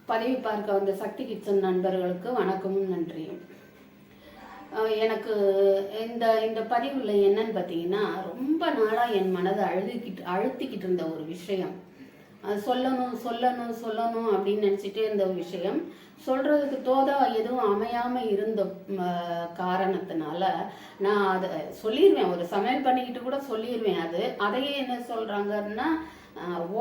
பதிவு பார்க்க வந்த சக்தி கிச்சன் நண்பர்களுக்கு வணக்கமும் நன்றியும். எனக்கு இந்த இந்த பதிவில் என்னன்னு பார்த்தீங்கன்னா, ரொம்ப நாளாக என் மனதை அழுத்திக்கிட்டு இருந்த ஒரு விஷயம். சொல்லணும் சொல்லணும் சொல்லணும் அப்படின்னு நினச்சிட்டே இருந்த ஒரு விஷயம். சொல்கிறதுக்கு தோதா எதுவும் அமையாமல் இருந்த காரணத்தினால நான் அதை சொல்லிடுவேன். ஒரு சமையல் பண்ணிக்கிட்டு கூட சொல்லிடுவேன். அதையே என்ன சொல்கிறாங்கன்னா,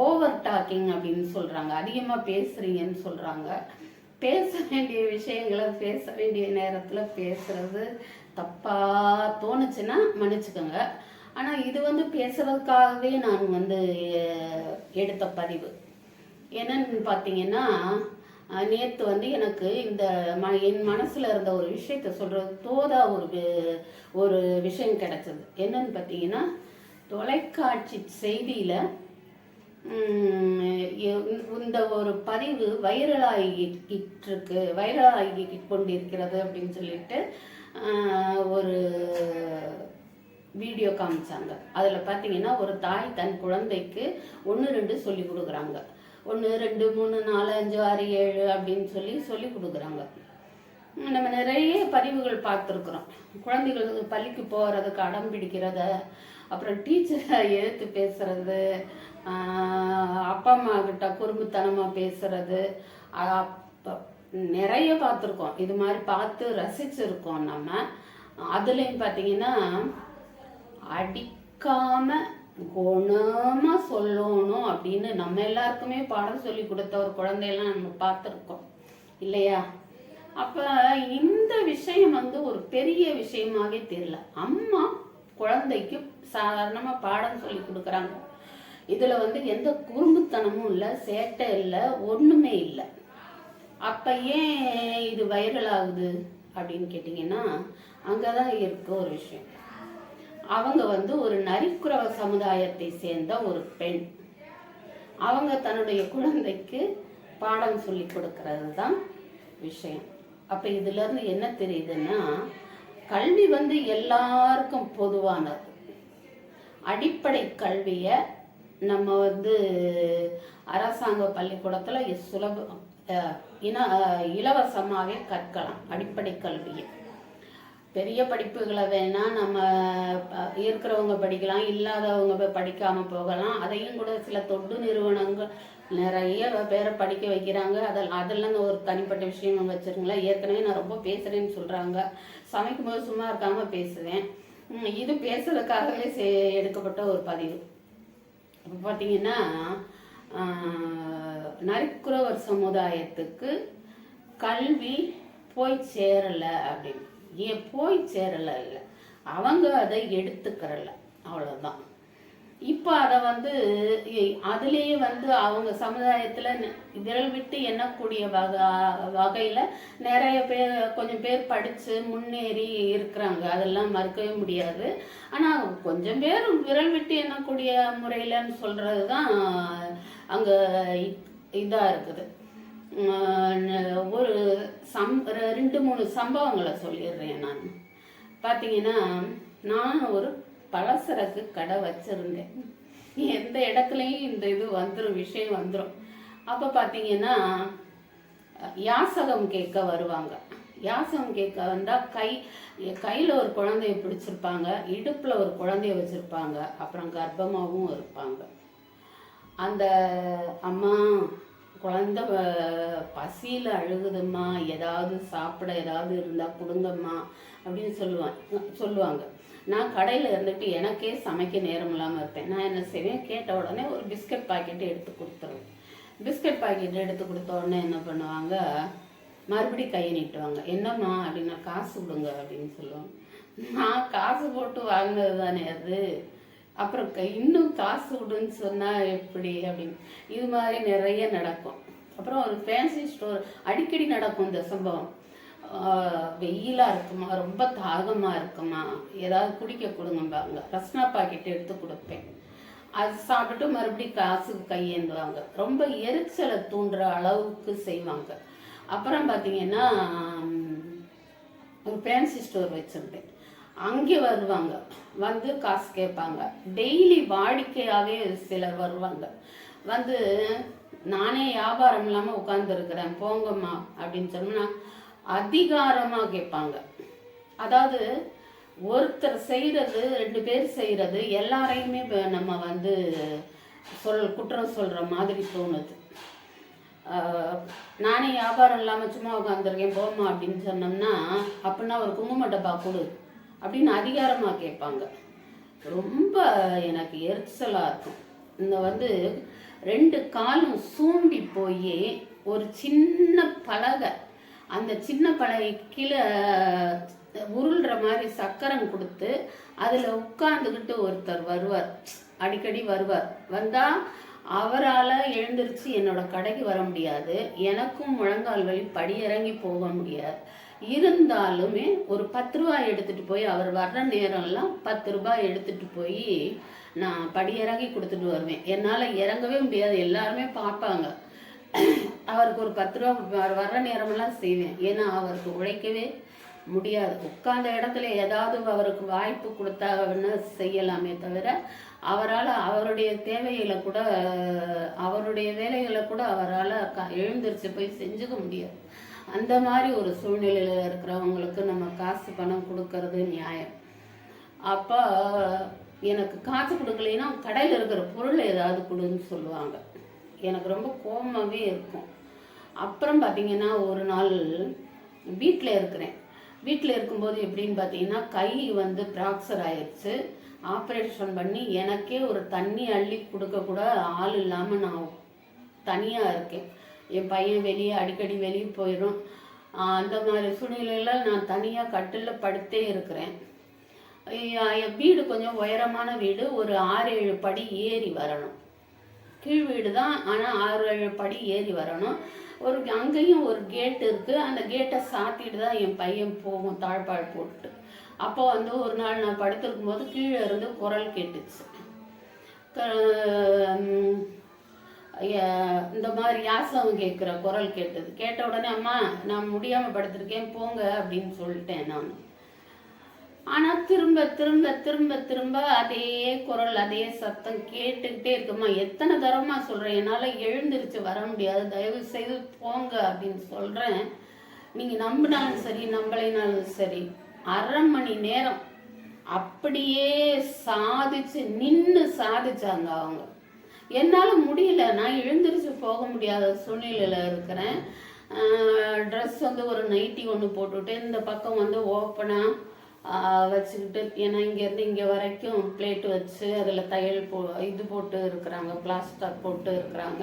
ஓவர் டாக்கிங் அப்படின்னு சொல்கிறாங்க. அதிகமாக பேசுகிறீங்கன்னு சொல்கிறாங்க. பேச வேண்டிய விஷயங்களை பேச வேண்டிய நேரத்தில் பேசுகிறது தப்பாக தோணுச்சுன்னா மன்னிச்சுக்கோங்க. ஆனால் இது பேசுகிறதுக்காகவே நான் எடுத்த பதிவு என்னன்னு பார்த்தீங்கன்னா, நேற்று எனக்கு இந்த என் மனசில் இருந்த ஒரு விஷயத்த சொல்கிறது தோதா ஒரு விஷயம் கிடைச்சது. என்னன்னு பார்த்தீங்கன்னா, தொலைக்காட்சி செய்தியில் இந்த ஒரு பதிவு வைரலாகி கொண்டிருக்கிறது அப்படின்னு சொல்லிட்டு ஒரு வீடியோ காமிச்சாங்க. அதில் பார்த்தீங்கன்னா, ஒரு தாய் தன் குழந்தைக்கு 1 2 சொல்லி கொடுக்குறாங்க. 1 2 3 4 5 6 7 அப்படின்னு சொல்லி கொடுக்குறாங்க. நம்ம நிறைய பதிவுகள் பார்த்துருக்குறோம். குழந்தைகளுக்கு பள்ளிக்கு போகிறதுக்கு அடம் பிடிக்கிறத, அப்புறம் டீச்சரை எதிர்த்து பேசுறது, அப்பா அம்மா கிட்ட குறும்புத்தனமாக பேசுறது, நிறைய பார்த்துருக்கோம். இது மாதிரி பார்த்து ரசிச்சிருக்கோம் நம்ம. அதுலேயும் பார்த்தீங்கன்னா, அடிக்காம குணமாக சொல்லணும் அப்படின்னு நம்ம எல்லாருக்குமே பாடம் சொல்லி கொடுத்த ஒரு குழந்தையெல்லாம் நம்ம பார்த்துருக்கோம் இல்லையா? அப்போ இந்த விஷயம் ஒரு பெரிய விஷயமாகவே தெரியல. அம்மா குழந்தைக்கு சாதாரணமாக பாடம் சொல்லி கொடுக்குறாங்க. இதில் எந்த குறும்புத்தனமும் இல்லை, சேட்டை இல்லை, ஒன்றுமே இல்லை. அப்போ ஏன் இது வைரல் ஆகுது அப்படின்னு கேட்டிங்கன்னா, அங்கே தான் இருக்க ஒரு விஷயம். அவங்க ஒரு நரிக்குறவ சமுதாயத்தை சேர்ந்த ஒரு பெண். அவங்க தன்னுடைய குழந்தைக்கு பாடம் சொல்லி கொடுக்கறது தான் விஷயம். அப்போ இதுலேருந்து என்ன தெரியுதுன்னா, கல்வி எல்லாருக்கும் பொதுவானது. அடிப்படை கல்வியை நம்ம அரசாங்க பள்ளிக்கூடத்தில் இலவசமாகவே கற்கலாம். அடிப்படை கல்வியை பெரிய படிப்புகளை வேணால் நம்ம இருக்கிறவங்க படிக்கலாம், இல்லாதவங்க படிக்காமல் போகலாம். அதையும் கூட சில தொண்டு நிறுவனங்கள் நிறைய பேரை படிக்க வைக்கிறாங்க. அதெல்லாம் ஒரு தனிப்பட்ட விஷயம் வச்சுருங்களேன். ஏற்கனவே நான் ரொம்ப பேசுகிறேன்னு சொல்கிறாங்க. சமைக்கும் போது சும்மா இருக்காமல் பேசுவேன். இது பேசுறதுக்காகவே எடுக்கப்பட்ட ஒரு பதிவு. இப்போ பார்த்தீங்கன்னா, நரிக்குறவர் சமுதாயத்துக்கு கல்வி போய் சேரலை அப்படின்னு. ஏன் போய் சேரலை இல்லை, அவங்க அதை எடுத்துக்கிறல, அவ்வளோதான். இப்போ அதை அதுலேயே அவங்க சமுதாயத்தில் விரல் விட்டு எண்ணக்கூடிய வகையில் நிறைய பேர், கொஞ்சம் பேர் படித்து முன்னேறி இருக்கிறாங்க. அதெல்லாம் மறுக்கவே முடியாது. ஆனால் கொஞ்சம் பேர் விரல் விட்டு எண்ணக்கூடிய முறையிலன்னு சொல்கிறது தான் அங்கே இதாக இருக்குது. ஒரு 2 3 சம்பவங்களை சொல்லிடுறேன் நான். பார்த்தீங்கன்னா, நான் ஒரு பலசரக்கு கடை வச்சுருந்தேன். எந்த இடத்துலையும் இந்த விஷயம் வந்துடும். அப்போ பார்த்தீங்கன்னா, யாசகம் கேட்க வருவாங்க. யாசகம் கேட்க வந்தால் கையில் ஒரு குழந்தைய பிடிச்சிருப்பாங்க, இடுப்பில் ஒரு குழந்தைய வச்சுருப்பாங்க, அப்புறம் கர்ப்பமாகவும் இருப்பாங்க. அந்த அம்மா, குழந்தை பசியில் அழுகுதும்மா, ஏதாவது சாப்பிட ஏதாவது இருந்தால் கொடுங்கம்மா அப்படின்னு சொல்லுவாங்க. நான் கடையில் இருந்துட்டு எனக்கே சமைக்க நேரம் இல்லாமல் இருப்பேன். நான் என்ன செய்வேன், கேட்ட உடனே ஒரு பிஸ்கட் பாக்கெட்டு எடுத்து கொடுத்துருவேன். பிஸ்கட் பாக்கெட்டு எடுத்து கொடுத்த உடனே என்ன பண்ணுவாங்க, மறுபடியும் கையை நீட்டுவாங்க. என்னம்மா அப்படின்னா, காசு கொடுங்க அப்படின்னு சொல்லுவாங்க. நான் காசு போட்டு வாங்கினது தானே அது, அப்புறம் இன்னும் காசு விடுன்னு சொன்னால் எப்படி அப்படின்னு. இது மாதிரி நிறைய நடக்கும். அப்புறம் ஒரு ஃபேன்சி ஸ்டோர் அடிக்கடி நடக்கும் இந்த சம்பவம். வெயிலாக இருக்குமா, ரொம்ப தாகமாக இருக்குமா, ஏதாவது குடிக்க கொடுங்கம்பாங்க. ரஸ்னா பாக்கெட் எடுத்து கொடுப்பேன். அது சாப்பிட்டு மறுபடியும் காசுக்கு கையேந்துவாங்க. ரொம்ப எரிச்சலை தூண்டுற அளவுக்கு செய்வாங்க. அப்புறம் பார்த்தீங்கன்னா, ஒரு ஃபேன்சி ஸ்டோர் வச்சுருந்தேன். அங்கே வருவாங்க, காசு கேட்பாங்க. டெய்லி வாடிக்கையாகவே சிலர் வருவாங்க. நானே வியாபாரம் இல்லாமல் உட்காந்துருக்கிறேன் போங்கம்மா அப்படின்னு சொன்னா அதிகாரமாக கேட்பாங்க. அதாவது ஒருத்தர் செய்கிறது 2 பேர் செய்கிறது எல்லாரையுமே நம்ம வந்து குற்றம் சொல்கிற மாதிரி தோணுது. நானே வியாபாரம் இல்லாமல் சும்மா உட்காந்துருக்கேன் போமா அப்படின்னு சொன்னோம்னா அப்படின்னா ஒரு குங்கும டப்பா கொடு அப்படின்னு அதிகாரமாக கேட்பாங்க. ரொம்ப எனக்கு எரிச்சலாக இருக்கும். இந்த வந்து 2 காலும் சூம்பி போய் ஒரு சின்ன பலகை, அந்த சின்ன பலகை கீழே உருள்ற மாதிரி சக்கரம் கொடுத்து அதில் உட்கார்ந்துக்கிட்டு ஒருத்தர் வருவார், அடிக்கடி வருவார். வந்தால் அவரால் எழுந்திரிச்சு என்னோட கடைக்கு வர முடியாது, எனக்கும் முழங்கால் வலி படியிறங்கி போக முடியாது. இருந்தாலுமே ஒரு 10 ரூபாய் எடுத்துகிட்டு போய் அவர் வர்ற நேரம்லாம் 10 ரூபாய் எடுத்துகிட்டு போய் நான் படியிறங்கி கொடுத்துட்டு வருவேன். என்னால் இறங்கவே முடியாது, எல்லாருமே பார்ப்பாங்க. அவருக்கு ஒரு 10 ரூபா அவர் வர்ற நேரமெல்லாம் செய்வேன். ஏன்னா அவருக்கு உழைக்கவே முடியாது. உட்கார்ந்த இடத்துல ஏதாவது அவருக்கு வாய்ப்பு கொடுத்தான்னு செய்யலாமே தவிர அவரால் அவருடைய தேவைகளை கூட அவருடைய வேலைகளை கூட அவரால் எழுந்திரிச்சு போய் செஞ்சுக்க முடியாது. அந்த மாதிரி ஒரு சூழ்நிலையில் இருக்கிறவங்களுக்கு நம்ம காசு பணம் கொடுக்கறது நியாயம். அப்போ எனக்கு காசு கொடுக்கலைன்னா கடையில் இருக்கிற பொருள் ஏதாவது கொடுன்னு சொல்லுவாங்க. எனக்கு ரொம்ப கோபமாகவே இருக்கும். அப்புறம் பார்த்திங்கன்னா ஒரு நாள் வீட்டில் இருக்கிறேன். வீட்டில் இருக்கும்போது எப்படின்னு பார்த்தீங்கன்னா கை வந்து ஃப்ராக்சர் ஆயிடுச்சு. ஆப்ரேஷன் பண்ணி எனக்கே ஒரு தண்ணி அள்ளி கொடுக்க கூட ஆள் இல்லாமல் நான் தனியாக இருக்கேன். என் பையன் வெளியே அடிக்கடி வெளியே போயிடும். அந்த மாதிரி சூழ்நிலையில் நான் தனியாக கட்டில் படுத்தே இருக்கிறேன். என் வீடு கொஞ்சம் உயரமான வீடு, ஒரு 6-7 படி ஏறி வரணும். கீழ் வீடு தான், ஆனால் 6-7 படி ஏறி வரணும். அங்கேயும் ஒரு கேட் இருக்குது. அந்த கேட்டை சாத்திட்டு தான் என் பையன் போகும் தாழ்பாடு போட்டு. அப்போ வந்து ஒரு நாள் நான் படுத்திருக்கும் போது கீழே இருந்து குரல் கேட்டுச்சு. இந்த மாதிரி யாசகம் கேட்குற குரல் கேட்டது. கேட்ட உடனே அம்மா நான் முடியாமல் படுத்திருக்கேன் போங்க அப்படின்னு சொல்லிட்டேன் நான். ஆனால் திரும்ப திரும்ப திரும்ப திரும்ப அதே குரல் அதே சத்தம் கேட்டுக்கிட்டே இருக்குமா. எத்தனை தரமாக சொல்கிறேன், என்னால் எழுந்திரிச்சு வர முடியாது, தயவு செய்து போங்க அப்படின்னு சொல்கிறேன். நீங்கள் நம்பினாலும் சரி நம்பலைனாலும் சரி 1/2 மணி நேரம் அப்படியே நின்று சாதிச்சாங்க அவங்க. என்னால் முடியல, நான் எழுந்திரிச்சு போக முடியாத சூழ்நிலையில் இருக்கிறேன். ட்ரெஸ் வந்து ஒரு நைட்டி ஒன்று போட்டுவிட்டு இந்த பக்கம் வந்து ஓப்பனாக வச்சுக்கிட்டு, ஏன்னா இங்கேருந்து இங்கே வரைக்கும் பிளேட்டு வச்சு அதில் தையல் இது போட்டு இருக்கிறாங்க, பிளாஸ்டர் போட்டு இருக்கிறாங்க.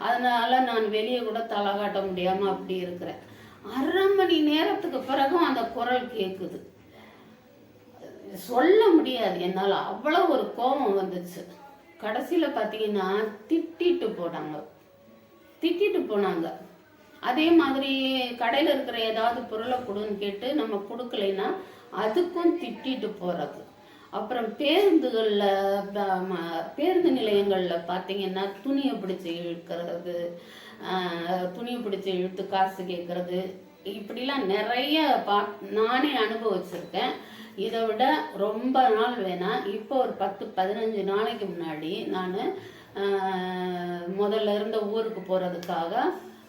அதனால் நான் வெளியே கூட தலை காட்ட முடியாமல் அப்படி இருக்கிறேன். 1/2 மணி நேரத்துக்கு பிறகும் அந்த குரல் கேட்குது. சொல்ல முடியாது என்னால், அவ்வளோ ஒரு கோபம் வந்துச்சு. கடைசியில் பார்த்தீங்கன்னா திட்டிட்டு போனாங்க. அதே மாதிரி கடையில் இருக்கிற ஏதாவது பொருளை கொடுன்னு கேட்டு நம்ம கொடுக்கலைன்னா அதுக்கும் திட்டிட்டு போகிறது. அப்புறம் பேருந்து நிலையங்களில் பார்த்தீங்கன்னா துணியை பிடிச்சி இழுத்து காசு கேட்குறது, இப்படிலாம் நிறைய நானே அனுபவிச்சிருக்கேன். இதை விட ரொம்ப நாள் வேணாம், இப்போ ஒரு 10-15 நாளைக்கு முன்னாடி நான் முதல்ல இருந்த ஊருக்கு போகிறதுக்காக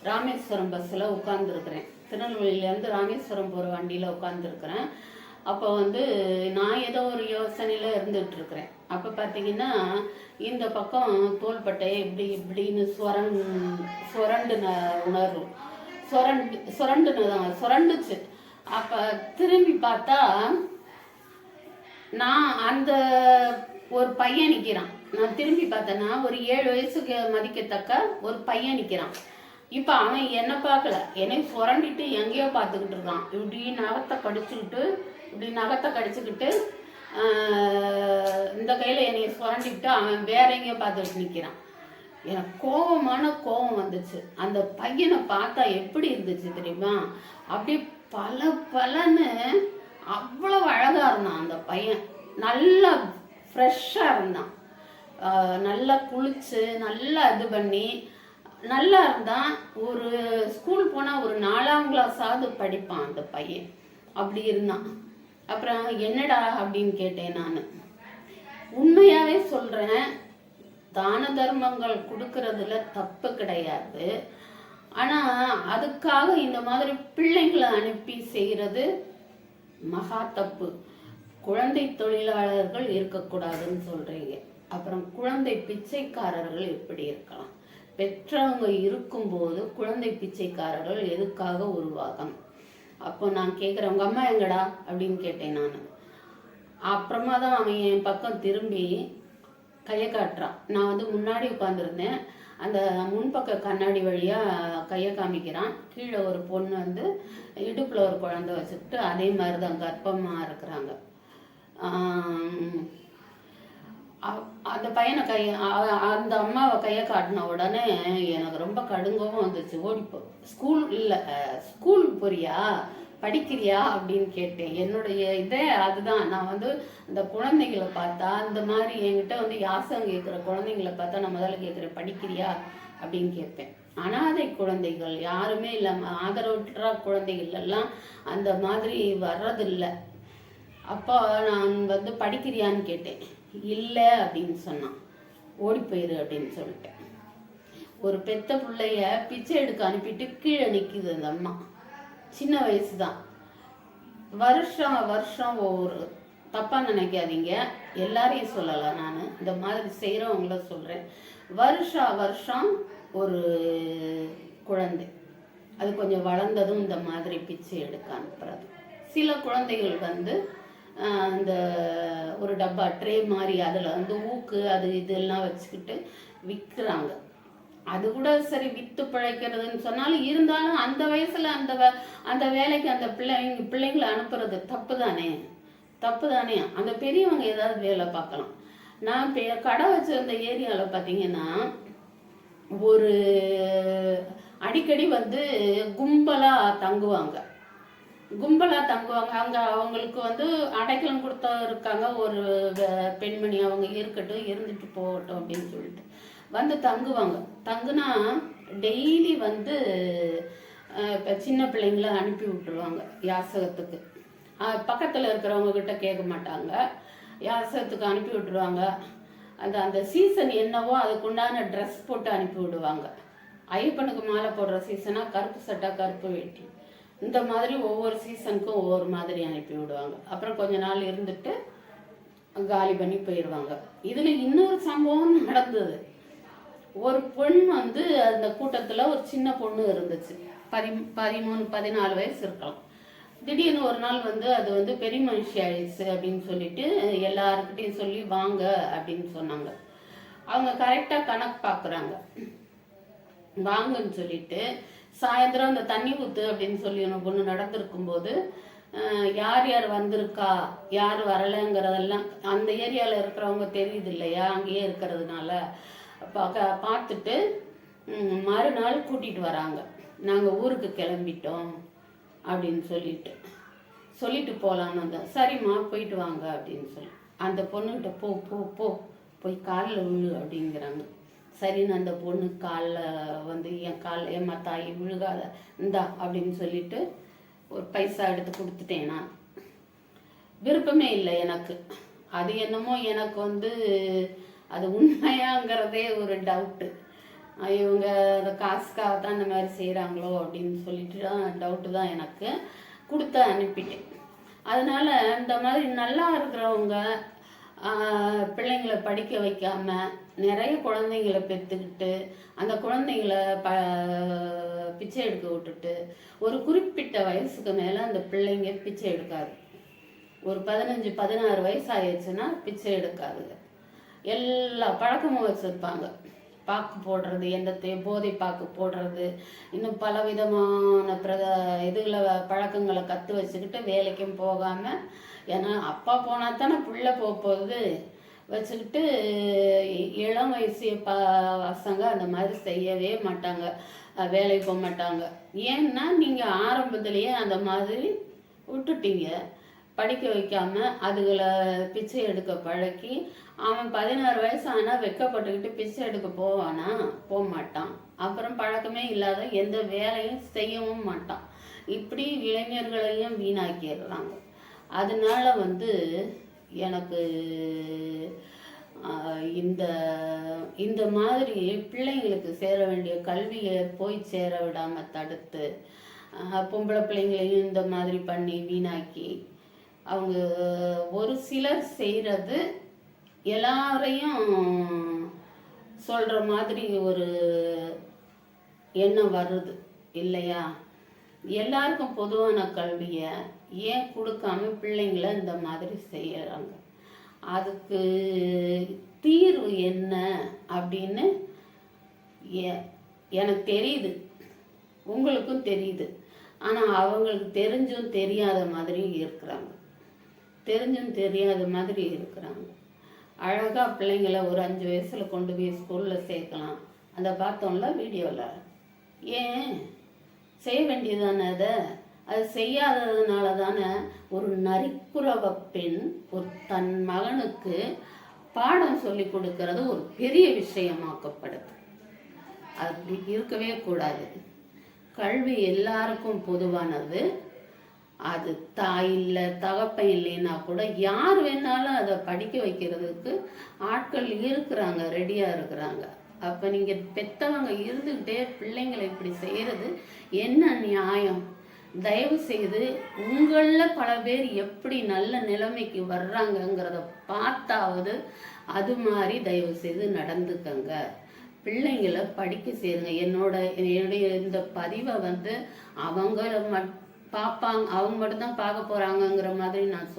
ராமேஸ்வரம் பஸ்ஸில் உட்காந்துருக்குறேன். திருநெல்வேலியிலேருந்து ராமேஸ்வரம் போகிற வண்டியில் உட்காந்துருக்குறேன். அப்போ வந்து நான் ஏதோ ஒரு யோசனையில் இருந்துகிட்ருக்குறேன். அப்போ பார்த்தீங்கன்னா இந்த பக்கம் தோள்பட்டை இப்படின்னு சுரண்டுன உணர்வு சுரண்டுச்சு. அப்போ திரும்பி பார்த்தா நான் அந்த ஒரு பையன் நிற்கிறான். நான் திரும்பி பார்த்தேன்னா ஒரு 7 வயசுக்கு மதிக்கத்தக்க ஒரு பையன் நிற்கிறான். இப்போ அவன் என்னை பார்க்கல, என்னை சுரண்டிட்டு எங்கேயோ பார்த்துக்கிட்டு இருக்கான். இப்படி நகத்தை கடிச்சுக்கிட்டு இந்த கையில் என்னை சுரண்டிக்கிட்டு அவன் வேற எங்கேயோ பார்த்துக்கிட்டு நிற்கிறான். எனக்கு கோபம் வந்துச்சு. அந்த பையனை பார்த்தா எப்படி இருந்துச்சு தெரியுமா, அப்படியே பலன்னு அவ்வளோ அழகாக இருந்தான் அந்த பையன். நல்லா ஃப்ரெஷ்ஷாக இருந்தான், நல்லா குளிச்சு நல்லா இது பண்ணி நல்லா இருந்தான். ஒரு ஸ்கூல் போனால் ஒரு 4ஆம் கிளாஸாவது படிப்பான் அந்த பையன், அப்படி இருந்தான். அப்புறம் என்னடா அப்படின்னு கேட்டேன் நான். உண்மையாகவே சொல்கிறேன், தான தர்மங்கள் கொடுக்கறதுல தப்பு கிடையாது. ஆனால் அதுக்காக இந்த மாதிரி பிள்ளைங்களை அனுப்பி செய்கிறது மகா தப்பு. குழந்தை தொழிலாளர்கள் இருக்கக்கூடாதுன்னு சொல்கிறீங்க. அப்புறம் குழந்தை பிச்சைக்காரர்கள் எப்படி இருக்கலாம்? பெற்றவங்க இருக்கும்போது குழந்தை பிச்சைக்காரர்கள் எதுக்காக உருவாகணும்? அப்போ நான் கேட்குறேன், உங்கள் அம்மா எங்கடா அப்படின்னு கேட்டேன் நான். அப்புறமா தான் அவன் என் பக்கம் திரும்பி கையை காட்டுறான். நான் வந்து முன்னாடி உட்காந்துருந்தேன். அந்த முன்பக்க கண்ணாடி வழியாக கையை காமிக்கிறான். கீழே ஒரு பொண்ணு வந்து இடுப்பில் ஒரு குழந்தை வச்சுக்கிட்டு அதே மாதிரி தான் கர்ப்பமாக இருக்கிறாங்க. அந்த பையனை அந்த அம்மாவை கையை காட்டின உடனே எனக்கு ரொம்ப கடுங்கவும் வந்துச்சு. ஓடிப்போ ஸ்கூல் இல்லை ஸ்கூலுக்கு போறியா, படிக்கிறியா அப்படின்னு கேட்டேன். என்னுடைய இதே அதுதான். நான் வந்து அந்த குழந்தைங்களை பார்த்தா, அந்த மாதிரி என்கிட்ட வந்து யாசம் கேட்குற குழந்தைங்களை பார்த்தா நான் முதல்ல கேட்குறேன், படிக்கிறியா அப்படின்னு கேட்பேன். அனாதை குழந்தைகள் யாருமே இல்லாமல் ஆதரவற்ற குழந்தைகள் எல்லாம் அந்த மாதிரி வர்றதில்லை. அப்போ நான் வந்து படிக்கிறியான்னு கேட்டேன். இல்லை அப்படின்னு சொன்னான். ஓடி போயிரு அப்படின்னு சொல்லிட்டேன். ஒரு பெத்த பிள்ளைய பிச்சை எடுக்க அனுப்பிட்டு கீழே நிற்கிது அந்த அம்மா. சின்ன வயசு தான். வருஷம் வருஷம் ஒவ்வொரு தப்பாக நினைக்காதீங்க, எல்லாரையும் சொல்லலை, நான் இந்த மாதிரி செய்கிறவங்கள சொல்கிறேன். வருஷம் ஒரு குழந்தை அது கொஞ்சம் வளர்ந்ததும் இந்த மாதிரி பிச்சை எடுக்க அனுப்புறது. சில குழந்தைகள் வந்து அந்த ஒரு டப்பா ட்ரே மாதிரி அதில் வந்து ஊக்கு அது இதெல்லாம் வச்சுக்கிட்டு விற்கிறாங்க. அது கூட சரி விற்று பிழைக்கிறதுன்னு சொன்னாலும், இருந்தாலும் அந்த வயசில் அந்த வேலைக்கு அந்த பிள்ளைங்களை அனுப்புறது தப்பு தானே. அந்த பெரியவங்க ஏதாவது வேலை பார்க்கலாம். நான் கடை வச்சிருந்த ஏரியாவில் பார்த்தீங்கன்னா ஒரு அடிக்கடி வந்து கும்பலாக தங்குவாங்க. அங்கே அவங்களுக்கு வந்து அடைக்கலம் கொடுத்தா இருக்காங்க. ஒரு பெண்மணி அவங்க இருக்கட்டும், இருந்துட்டு போகட்டும் அப்படின்னு சொல்லிட்டு வந்து தங்குனா டெய்லி வந்து இப்போ சின்ன பிள்ளைங்கள அனுப்பி விட்டுருவாங்க யாசகத்துக்கு. பக்கத்தில் இருக்கிறவங்க கிட்ட கேட்க மாட்டாங்க, யாசகத்துக்கு அனுப்பி விட்டுருவாங்க. அந்த சீசன் என்னவோ அதுக்குண்டான ட்ரெஸ் போட்டு அனுப்பி விடுவாங்க. ஐயப்பனுக்கு மாலை போடுற சீசனாக கருப்பு சட்டை கருப்பு வேட்டி, இந்த மாதிரி ஒவ்வொரு சீசனுக்கும் ஒவ்வொரு மாதிரி அனுப்பி விடுவாங்க. அப்புறம் கொஞ்ச நாள் இருந்துட்டு காலி பண்ணி போயிடுவாங்க. இதில் இன்னொரு சம்பவம் நடந்தது. ஒரு பொண்ணு வந்து அந்த கூட்டத்தில் ஒரு சின்ன பொண்ணு இருந்துச்சு, 13-14 வயசு இருக்கலாம். திடீர்னு ஒரு நாள் வந்து அது வந்து பெரிய மனுஷி ஆயிடுச்சு அப்படின்னு சொல்லிட்டு எல்லாருக்கிட்டையும் சொல்லி வாங்க அப்படின்னு சொன்னாங்க. அவங்க கரெக்டாக கணக்கு பார்க்குறாங்க. வாங்கன்னு சொல்லிட்டு சாயந்தரம் அந்த தண்ணி ஊற்று அப்படின்னு சொல்லி ஒரு பொண்ணு நடந்திருக்கும் போது யார் யார் வந்திருக்கா யார் வரலைங்கிறதெல்லாம் அந்த ஏரியாவில் இருக்கிறவங்க தெரியுது இல்லையா, அங்கேயே இருக்கிறதுனால பார்த்துட்டு மறுநாள் கூட்டிகிட்டு வராங்க. நாங்கள் ஊருக்கு கிளம்பிட்டோம் அப்படின்னு சொல்லிட்டு போகலான்னு வந்தோம். சரிம்மா போயிட்டு வாங்க அப்படின்னு சொல்லி அந்த பொண்ணுகிட்ட போய் காலில் விழு அப்படிங்கிறாங்க. சரின்னு அந்த பொண்ணு காலில் வந்து என் தாயி விழுகாத இந்தா அப்படின்னு சொல்லிட்டு ஒரு பைசா எடுத்து கொடுத்துட்டேன். நான் விருப்பமே இல்லை எனக்கு. அது என்னமோ எனக்கு வந்து அது உண்மையாங்கிறதே ஒரு டவுட்டு. இவங்க அந்த காசுக்காக தான் இந்த மாதிரி செய்கிறாங்களோ அப்படின்னு சொல்லிட்டு தான் டவுட்டு தான் எனக்கு. கொடுத்து அனுப்பிட்டேன். அதனால இந்த மாதிரி நல்லா இருக்கிறவங்க பிள்ளைங்களை படிக்க வைக்காம நிறைய குழந்தைங்களை பெற்றுக்கிட்டு அந்த குழந்தைங்கள பிச்சை எடுக்க விட்டுட்டு ஒரு குறிப்பிட்ட வயசுக்கு மேலே அந்த பிள்ளைங்க பிச்சை எடுக்காது. ஒரு 15-16 வயசு ஆயிடுச்சுன்னா பிச்சை எடுக்காதுங்க. எல்லா பழக்கமும் வச்சுருப்பாங்க. பாக்கு போடுறது, போதை பாக்கு போடுறது, இன்னும் பல விதமான இதுகளை பழக்கங்களை கற்று வச்சுக்கிட்டு வேலைக்கும் போகாமல், ஏன்னா அப்பா போனால் தானே பிள்ளை போகுது வச்சுக்கிட்டு இளம் வயசு பசங்க அந்த மாதிரி செய்யவே மாட்டாங்க, வேலைக்கு போக மாட்டாங்க. ஏன்னா நீங்கள் ஆரம்பத்துலேயே அந்த மாதிரி விட்டுட்டீங்க. படிக்க வைக்காம அதுகளை பிச்சை எடுக்க பழக்கி அவன் 16 வயசு ஆனால் வெக்கப்பட்டுக்கிட்டு பிச்சை எடுக்க போவானா? போக மாட்டான். அப்புறம் பழக்கமே இல்லாத எந்த வேலையும் செய்யவும் மாட்டான். இப்படி இளைஞர்களையும் வீணாக்கிடுறாங்க. அதனால வந்து எனக்கு இந்த இந்த மாதிரி பிள்ளைங்களுக்கு சேர வேண்டிய கல்வியை போய் சேர விடாமல் தடுத்து பொம்பளை பிள்ளைங்களையும் இந்த மாதிரி பண்ணி வீணாக்கி அவங்க ஒரு சிலர் செய்கிறது எல்லாரையும் சொல்கிற மாதிரி ஒரு எண்ணம் வருது இல்லையா? எல்லாருக்கும் பொதுவான கல்வியை ஏன் கொடுக்காம பிள்ளைங்களை இந்த மாதிரி செய்யறாங்க? அதுக்கு தீர்வு என்ன அப்படின்னு எனக்கு தெரியுது, உங்களுக்கும் தெரியுது. ஆனால் அவங்களுக்கு தெரிஞ்சும் தெரியாத மாதிரி இருக்கிறாங்க, தெரிஞ்சும் தெரியாத மாதிரி இருக்கிறாங்க. அழகாக பிள்ளைங்களை ஒரு 5 வயசில் கொண்டு போய் ஸ்கூலில் சேர்க்கலாம். அதை பார்த்தோம்ல வீடியோவில். ஏன் செய்ய வேண்டியதானே? அது செய்யாததுனால தானே ஒரு நரிக்குறவ பெண் ஒரு தன் மகனுக்கு பாடம் சொல்லி கொடுக்கறது ஒரு பெரிய விஷயமாக்கப்படுது. அப்படி இருக்கவே கூடாது. கல்வி எல்லாருக்கும் பொதுவானது. அது தாய் இல்லை தகப்பன் இல்லைன்னா கூட யார் வேணாலும் அதை படிக்க வைக்கிறதுக்கு ஆட்கள் இருக்கிறாங்க, ரெடியாக இருக்கிறாங்க. அப்போ நீங்கள் பெற்றவங்க இருந்துக்கிட்டே பிள்ளைங்களை இப்படி செய்கிறது என்ன நியாயம்? தயவு செய்து உங்களில் பல பேர் எப்படி நல்ல நிலைமைக்கு வர்றாங்கங்கிறத பார்த்தாவது அது மாதிரி தயவு செய்து நடந்துக்கங்க. பிள்ளைங்களை படிக்க சேருங்க. என்னுடைய இந்த பதிவை அவங்க பார்ப்பாங்க, அவங்க மட்டும்தான் பார்க்க போகிறாங்கங்கிற மாதிரி நான்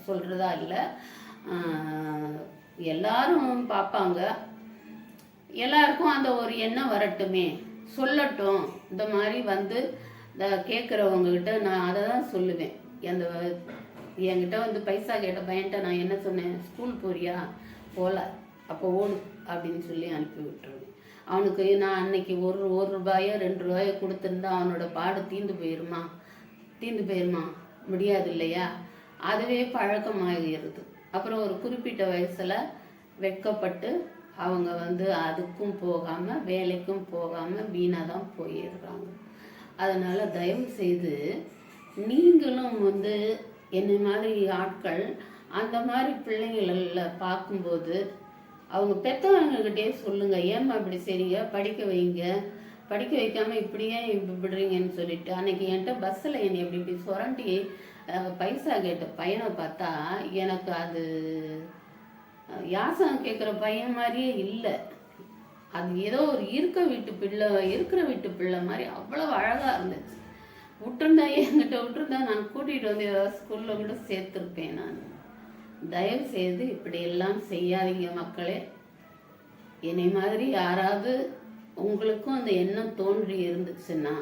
சொல்கிறதா இல்லை. எல்லாரும் பார்ப்பாங்க. எல்லாருக்கும் அந்த ஒரு எண்ணம் வரட்டுமே, சொல்லட்டும். இந்த மாதிரி கேட்குறவங்ககிட்ட நான் அதை தான் சொல்லுவேன். என்கிட்ட பைசா கேட்ட பையன்ட்ட நான் என்ன சொன்னேன்? ஸ்கூல் போறியா? போகல, அப்போ ஓடு அப்படின்னு சொல்லி அனுப்பி விட்டுருவேன். அவனுக்கு நான் அன்னைக்கு ஒரு ரூபாயோ 2 ரூபாயோ கொடுத்துருந்தா அவனோட பாடு தீர்ந்து போயிருமா? முடியாது இல்லையா? அதுவே பழக்கமாகிறது. அப்புறம் ஒரு குறிப்பிட்ட வயசில் வெட்கப்பட்டு அவங்க அதுக்கும் போகாமல் வேலைக்கும் போகாமல் வீணாக தான் போயிடுறாங்க. அதனால் தயவு செய்து நீங்களும் என்ன மாதிரி ஆட்கள் அந்த மாதிரி பிள்ளைங்கள பார்க்கும்போது அவங்க பெற்றவங்ககிட்டே சொல்லுங்கள், ஏம்மா இப்படி செய்றீங்க, படிக்க வைங்க, படிக்க வைக்காமல் இப்படியே விடுறீங்கன்னு சொல்லிட்டு. அன்னைக்கு என்கிட்ட பஸ்ஸில் என்னை இப்படி சுரண்டி பைசா கேட்ட பையனை பார்த்தா எனக்கு அது யாசகம் கேட்குற பையன் மாதிரியே இல்லை. அது ஏதோ ஒரு இருக்கிற வீட்டு பிள்ளை மாதிரி அவ்வளோ அழகாக இருந்துச்சு. என்கிட்ட விட்டுருந்தா நான் கூட்டிகிட்டு ஏதாவது ஸ்கூலில் கூட சேர்த்துருப்பேன். நான் தயவு செய்து இப்படியெல்லாம் செய்யாதீங்க மக்களே. என்னை மாதிரி யாராவது உங்களுக்கும் அந்த எண்ணம் தோன்றி இருந்துச்சுன்னா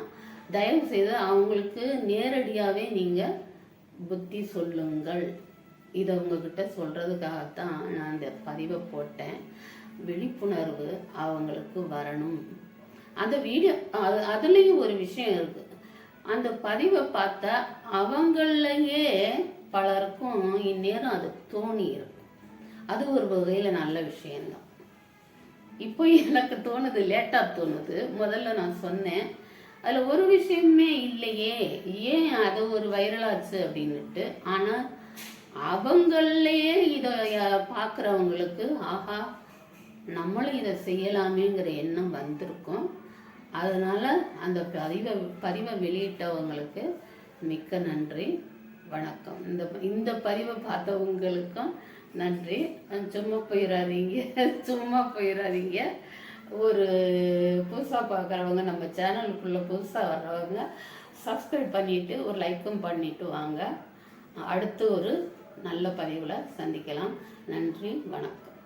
தயவு செய்து அவங்களுக்கு நேரடியாகவே நீங்கள் புத்தி சொல்லுங்கள். இதை உங்ககிட்ட சொல்கிறதுக்காகத்தான் நான் அந்த பதிவை போட்டேன். விழிப்புணர்வு அவங்களுக்கு வரணும். அந்த வீடியோ அதுலேயும் ஒரு விஷயம் இருக்குது. அந்த பதிவை பார்த்தா அவங்களையே பலருக்கும் இந்நேரம் அது தோணி இருக்கும். அது ஒரு வகையில் நல்ல விஷயம்தான். இப்போ எனக்கு தோணுது, லேட்டாக தோணுது. முதல்ல நான் சொன்னேன் அதில் ஒரு விஷயமே இல்லையே, ஏன் அது ஒரு வைரலாச்சு அப்படின்னுட்டு. ஆனால் அவங்களையே இதை பார்க்குறவங்களுக்கு ஆஹா நம்மளும் இதை செய்யலாமேங்கிற எண்ணம் வந்திருக்கும். அதனால் அந்த பதிவை வெளியிட்டவங்களுக்கு மிக்க நன்றி, வணக்கம். இந்த பதிவை பார்த்தவங்களுக்கும் நன்றி. சும்மா போயிடாதீங்க. ஒரு புதுசாக பார்க்குறவங்க, நம்ம சேனலுக்குள்ளே புதுசாக வர்றவங்க சப்ஸ்கிரைப் பண்ணிவிட்டு ஒரு லைக்கும் பண்ணிவிட்டு வாங்க. அடுத்து ஒரு நல்ல பதிவில் சந்திக்கலாம். நன்றி, வணக்கம்.